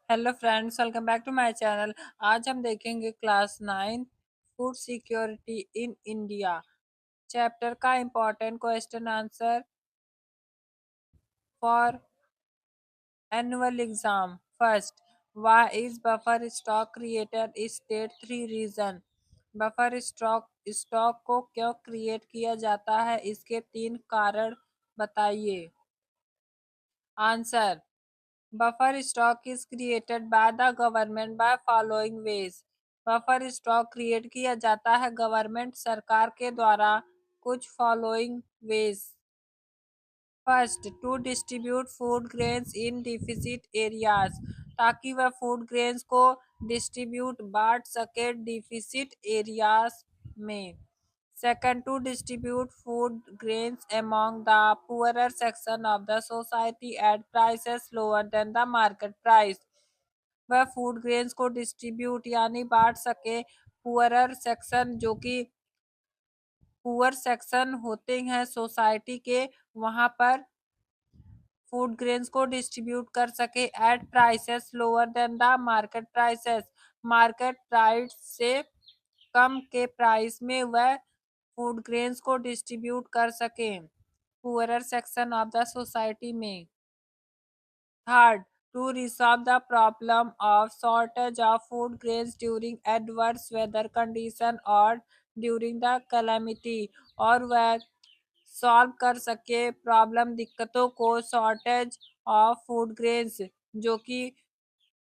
Hello friends, welcome back to my channel. आज हम देखेंगे class 9 food security in India chapter का important question answer for annual exam. First, why is buffer stock created? State three reason. Buffer stock को क्यों create किया जाता है? इसके तीन कारण बताइए। Answer: Buffer stock is created by the government by following ways। Buffer stock create किया जाता है गवर्नमेंट सरकार के द्वारा कुछ following ways. First, to distribute food grains in deficit areas, ताकि वह फूड ग्रेन्स को डिस्ट्रीब्यूट बांट सके डिफिसिट एरियाज में। Second, to distribute food grains among the poorer section of the society at prices lower than the market price. वह food grains को distribute यानी बांट सके पुअरर सेक्शन, जो कि पुअर सेक्शन होते हैं सोसाइटी के, वहां पर फूड ग्रेन्स को डिस्ट्रीब्यूट कर सके at prices lower than the market prices. Market price से कम के प्राइस में वह फूड ग्रेन्स को डिस्ट्रीब्यूट कर सके poorer section of the society में। Third, to resolve the problem of shortage of food grains during adverse weather condition or during the calamity, और वह सॉल्व कर सके प्रॉब्लम दिक्कतों को शॉर्टेज ऑफ फूड ग्रेन्स, जो कि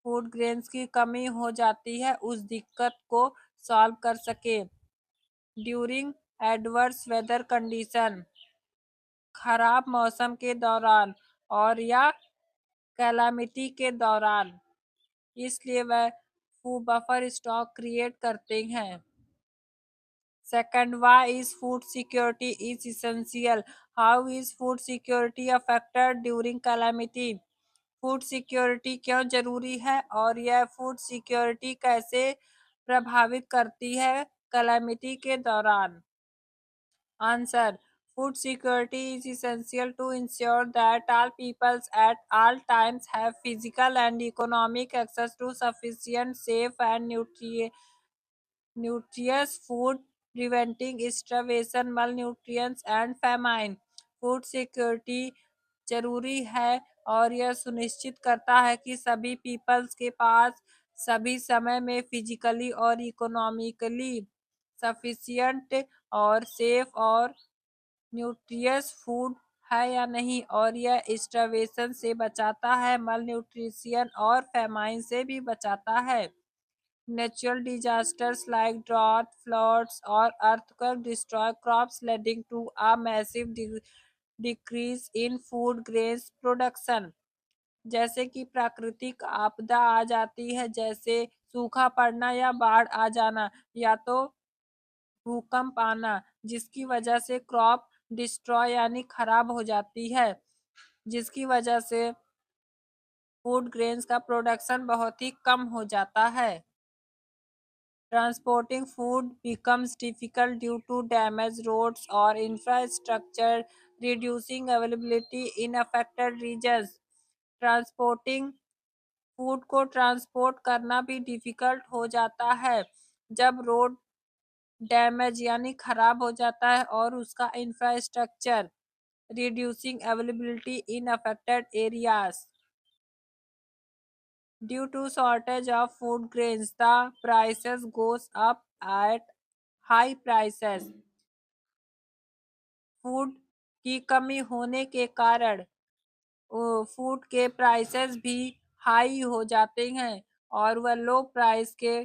फूड ग्रेन्स की कमी हो जाती है, उस दिक्कत को सॉल्व कर सके। ड्यूरिंग एडवर्स वेदर कंडीशन, खराब मौसम के दौरान, और या कैलामिटी के दौरान, इसलिए वह फूड बफर स्टॉक क्रिएट करते हैं। Second, why is food security is essential? How is food security affected during calamity? Food security क्यों जरूरी है और यह फूड सिक्योरिटी कैसे प्रभावित करती है कैलामिटी के दौरान? Answer: food security is essential to ensure that all peoples at all times have physical and economic access to sufficient, safe and nutritious food, preventing starvation, malnutrition and famine। Food security जरूरी है और यह सुनिश्चित करता है कि सभी peoples के पास सभी समय में फिजिकली और इकोनॉमिकली सफिशियंट और सेफ और न्यूट्रियस फूड है या नहीं, और यह स्टार्वेशन से बचाता है, मल न्यूट्रिशन और फेमाइन से भी बचाता है। Natural disasters like drought, floods और earthquake destroy crops, leading to a massive decrease in food grains production. जैसे कि प्राकृतिक आपदा आ जाती है, जैसे सूखा पड़ना या बाढ़ आ जाना, या तो भूकंप आना, जिसकी वजह से क्रॉप डिस्ट्रॉय यानी खराब हो जाती है, जिसकी वजह से फूड ग्रेन्स का प्रोडक्शन बहुत ही कम हो जाता है। Transporting food becomes difficult due to damaged roads or infrastructure, reducing availability in affected regions। Transporting food को ट्रांसपोर्ट करना भी डिफिकल्ट हो जाता है जब रोड डैमेज यानी खराब हो जाता है और उसका infrastructure. Reducing availability in affected areas. Due to shortage of food grains the prices goes up at high prices. Food की कमी होने के कारण फूड के प्राइसेस भी हाई हो जाते हैं और वह लो प्राइस के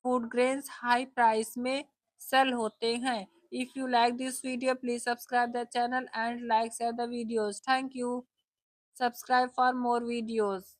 फूड ग्रेन्स हाई प्राइस में सेल होते हैं। If you like this video, please subscribe the channel and like share the videos. Thank you. Subscribe for more videos.